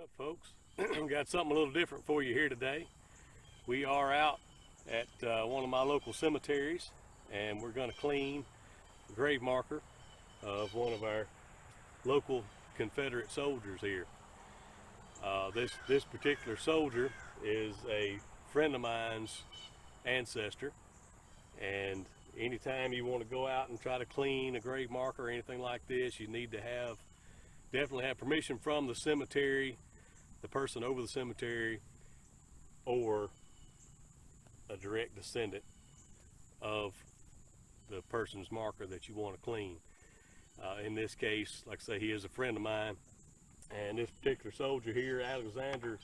What up, folks? Got something a little different for you here today. We are out at one of my local cemeteries, and we're going to clean the grave marker of one of our local Confederate soldiers here. This particular soldier is a friend of mine's ancestor, and anytime you want to go out and try to clean a grave marker or anything like this, you need to definitely have permission from the cemetery, the person over the cemetery, or a direct descendant of the person's marker that you want to clean. In this case, like I say, he is a friend of mine, and this particular soldier here, Alexander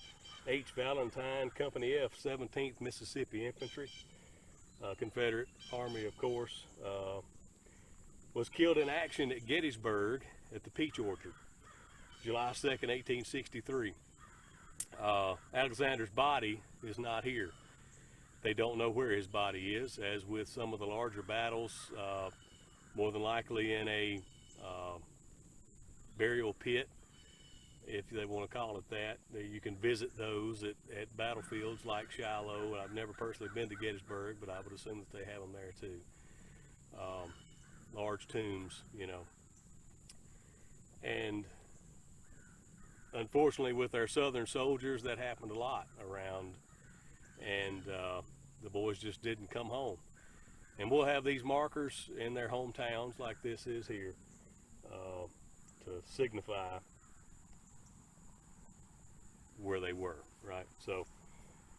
H. Valentine, Company F, 17th Mississippi Infantry, Confederate Army, of course, was killed in action at Gettysburg at the Peach Orchard, July 2nd, 1863. Alexander's body is not here. They don't know where his body is, as with some of the larger battles, more than likely in a burial pit, if they want to call it that. You can visit those at battlefields like Shiloh. I've never personally been to Gettysburg, but I would assume that they have them there too. Large tombs, you know. And unfortunately, with our southern soldiers, that happened a lot around, and the boys just didn't come home. And we'll have these markers in their hometowns like this is here to signify where they were, right? So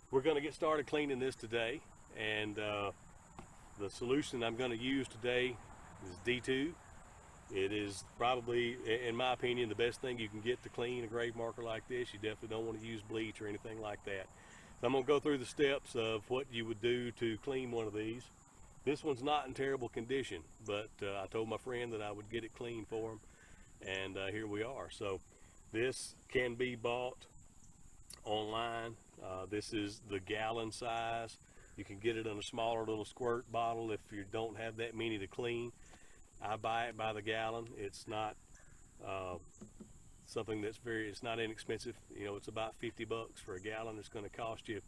we're going to get started cleaning this today, and the solution I'm going to use today is D2. It is probably, in my opinion, the best thing you can get to clean a grave marker like this. You definitely don't want to use bleach or anything like that. So I'm going to go through the steps of what you would do to clean one of these. This one's not in terrible condition, but I told my friend that I would get it clean for him, and here we are. So this can be bought online. This is the gallon size. You can get it in a smaller little squirt bottle if you don't have that many to clean. I buy it by the gallon. It's not something that's it's not inexpensive. You know, it's about 50 bucks for a gallon. It's going to cost you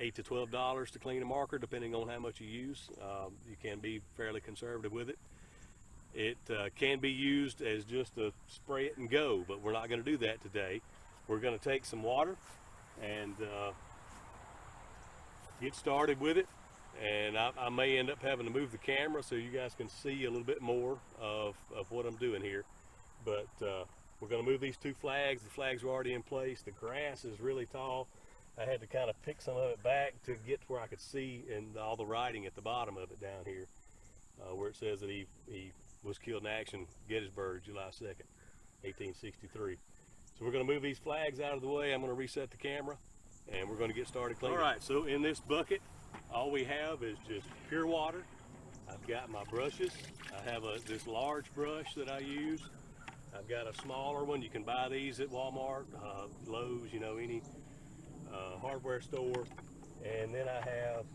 $8 to $12 to clean a marker, depending on how much you use. You can be fairly conservative with it. It can be used as just a spray it and go, but we're not going to do that today. We're going to take some water and get started with it. And I may end up having to move the camera so you guys can see a little bit more of what I'm doing here. But we're going to move these two flags. The flags are already in place. The grass is really tall. I had to kind of pick some of it back to get to where I could see and all the writing at the bottom of it down here, where it says that he was killed in action, Gettysburg, July 2nd, 1863. So we're going to move these flags out of the way. I'm going to reset the camera, and we're going to get started cleaning. All right, so in this bucket, all we have is just pure water. I've got my brushes. I have this large brush that I use. I've got a smaller one. You can buy these at Walmart, Lowe's, you know, any hardware store. And then I have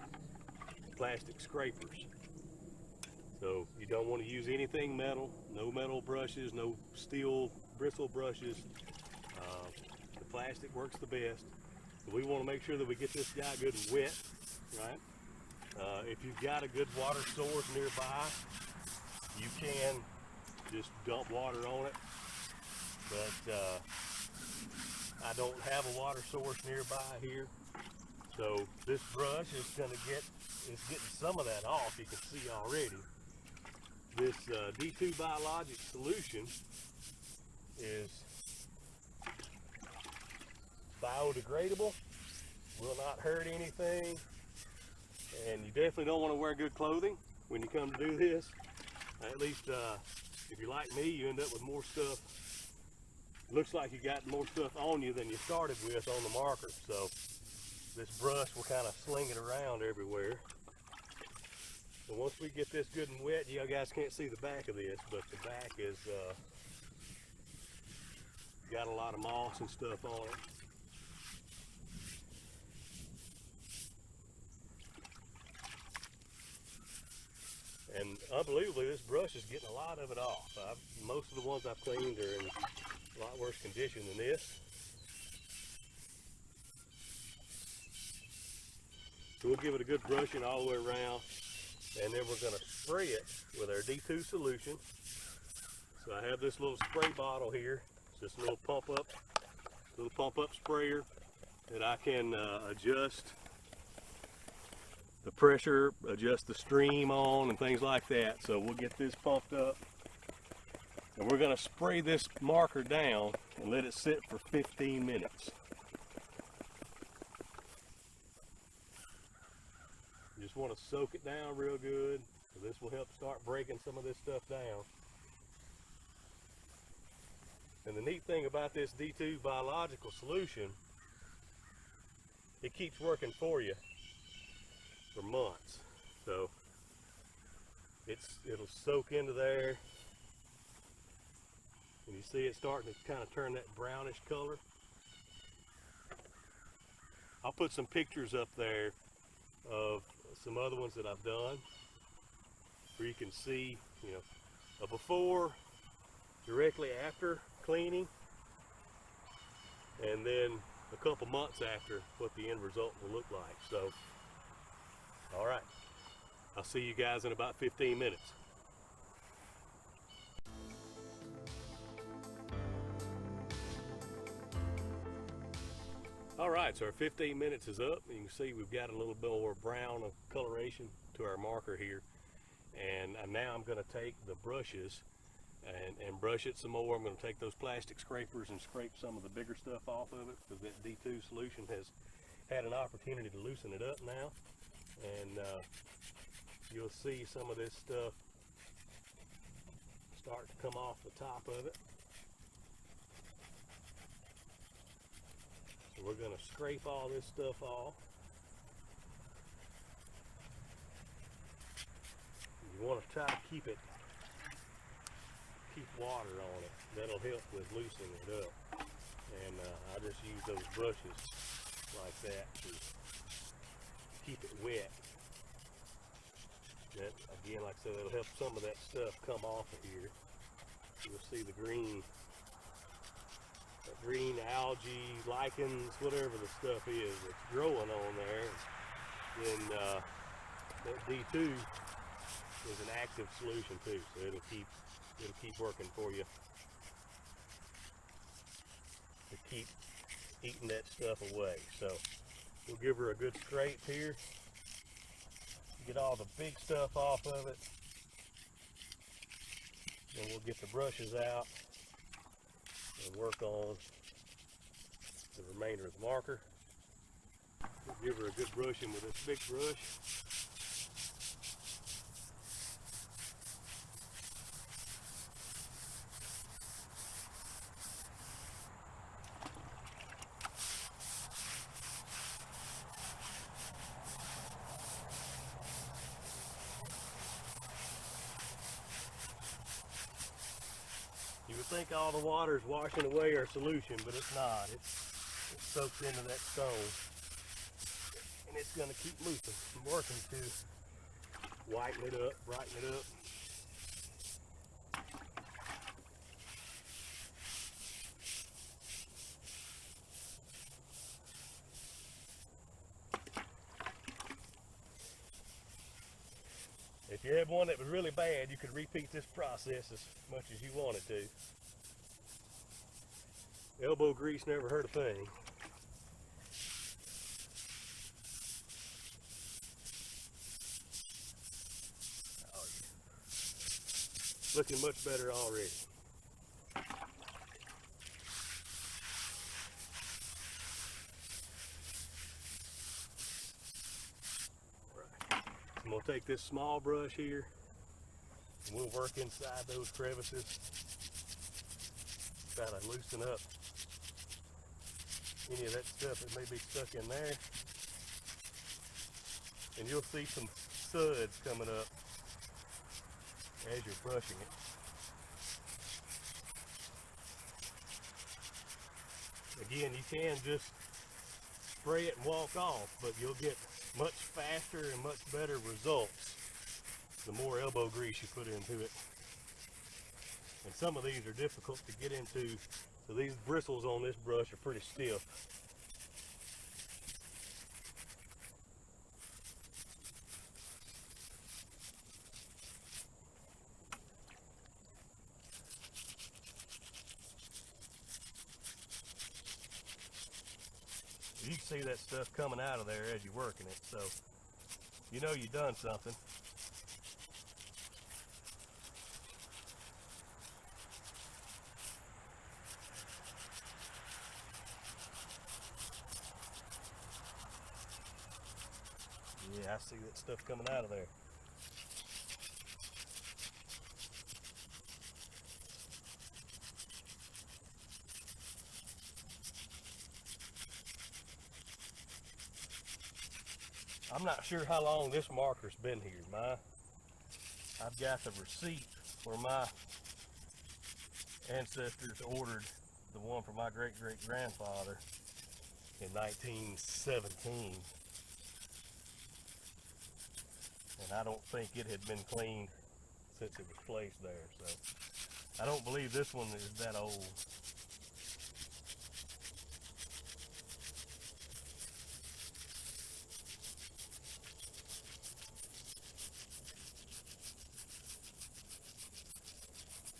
plastic scrapers. So you don't want to use anything metal. No metal brushes, no steel bristle brushes. The plastic works the best. But we want to make sure that we get this guy good and wet, right? If you've got a good water source nearby, you can just dump water on it. But I don't have a water source nearby here. So this brush is getting some of that off, you can see already. This D2 biologic solution is biodegradable, will not hurt anything, and you definitely don't want to wear good clothing when you come to do this. At least if you're like me, you end up with more stuff. Looks like you got more stuff on you than you started with on the marker. So this brush will kind of sling it around everywhere. So once we get this good and wet, you guys can't see the back of this, but the back is got a lot of moss and stuff on it. And unbelievably, this brush is getting a lot of it off. Most of the ones I've cleaned are in a lot worse condition than this. So we'll give it a good brushing all the way around, and then we're going to spray it with our D2 solution. So I have this little spray bottle here. It's just a little pump up sprayer that I can adjust the pressure, adjust the stream on, and things like that. So we'll get this pumped up, and we're going to spray this marker down and let it sit for 15 minutes. You just want to soak it down real good. So this will help start breaking some of this stuff down. And the neat thing about this D2 biological solution, it keeps working for you for months. So it'll soak into there, and you see it starting to kind of turn that brownish color. I'll put some pictures up there of some other ones that I've done where you can see, you know, a before directly after cleaning, and then a couple months after what the end result will look like. So all right, I'll see you guys in about 15 minutes. All right, so our 15 minutes is up. You can see we've got a little bit more brown of coloration to our marker here. And now I'm going to take the brushes and brush it some more. I'm going to take those plastic scrapers and scrape some of the bigger stuff off of it, because that D2 solution has had an opportunity to loosen it up now. And you'll see some of this stuff start to come off the top of it. So we're going to scrape all this stuff off. You want to try to keep water on it. That'll help with loosening it up. And I just use those brushes like that to keep it wet. That, again, like I said, it'll help some of that stuff come off of here. You'll see the green algae, lichens, whatever the stuff is that's growing on there. Then that D2 is an active solution too, so it'll keep working for you to keep eating that stuff away. So we'll give her a good scrape here, get all the big stuff off of it, then we'll get the brushes out and work on the remainder of the marker. We'll give her a good brushing with this big brush. You would think all the water is washing away our solution, but it's not. It's soaked into that stone, and it's going to keep moving and working to whiten it up, brighten it up. If you had one that was really bad, you could repeat this process as much as you wanted to. Elbow grease never hurt a thing. Oh, yeah. Looking much better already. I'm going to take this small brush here, and we'll work inside those crevices, try to loosen up any of that stuff that may be stuck in there. And you'll see some suds coming up as you're brushing it. Again, you can just spray it and walk off, but you'll get much faster and much better results the more elbow grease you put into it. And some of these are difficult to get into, so these bristles on this brush are pretty stiff. You can see that stuff coming out of there as you're working it, so you know you've done something. Yeah, I see that stuff coming out of there. I'm not sure how long this marker's been here. I've got the receipt where my ancestors ordered the one for my great-great-grandfather in 1917. And I don't think it had been cleaned since it was placed there, so I don't believe this one is that old.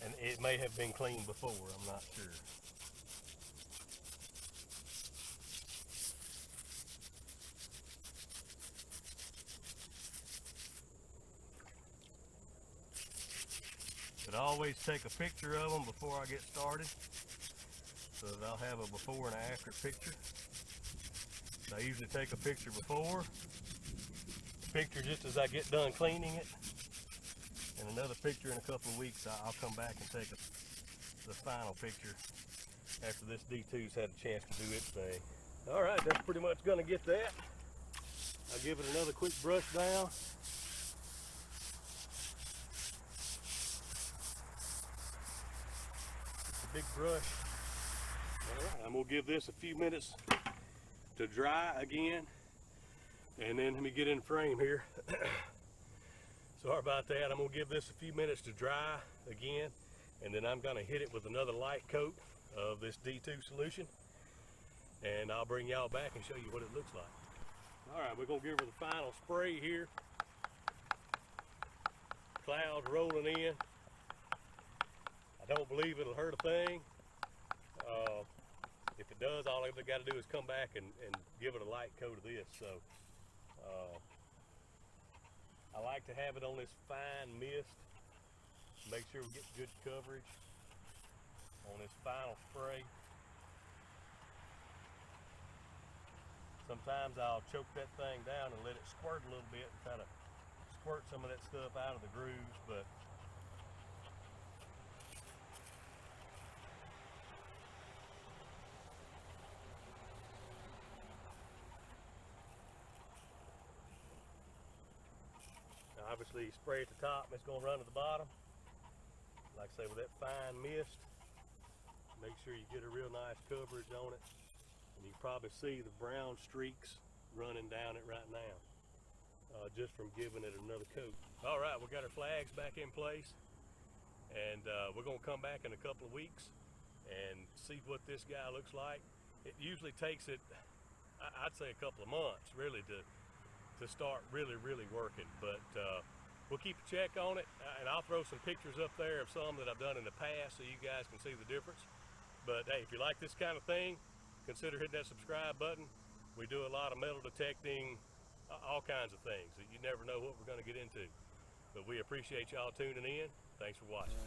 And it may have been cleaned before, I'm not sure. But I always take a picture of them before I get started, so that I'll have a before and after picture. I usually take a picture before, a picture just as I get done cleaning it, and another picture in a couple of weeks. I'll come back and take the final picture after this D2's had a chance to do its thing. All right, that's pretty much gonna get that. I'll give it another quick brush down. Big brush. All right, I'm gonna give this a few minutes to dry again, and then let me get in frame here. Sorry about that. I'm gonna give this a few minutes to dry again, and then I'm gonna hit it with another light coat of this D2 solution, and I'll bring y'all back and show you what it looks like. All right, we're gonna give her the final spray here. Clouds rolling in. I don't believe it'll hurt a thing. If it does, all I've got to do is come back and give it a light coat of this. So I like to have it on this fine mist. Make sure we get good coverage on this final spray. Sometimes I'll choke that thing down and let it squirt a little bit and kind of squirt some of that stuff out of the grooves, but obviously you spray at the top and it's going to run to the bottom. Like I say, with that fine mist, make sure you get a real nice coverage on it. And you can probably see the brown streaks running down it right now, just from giving it another coat. All right, we got our flags back in place, and we're going to come back in a couple of weeks and see what this guy looks like. It usually takes it, I'd say, a couple of months really to start really working, but we'll keep a check on it, and I'll throw some pictures up there of some that I've done in the past so you guys can see the difference. But hey, if you like this kind of thing, consider hitting that subscribe button. We do a lot of metal detecting, all kinds of things that you never know what we're going to get into. But we appreciate y'all tuning in. Thanks for watching.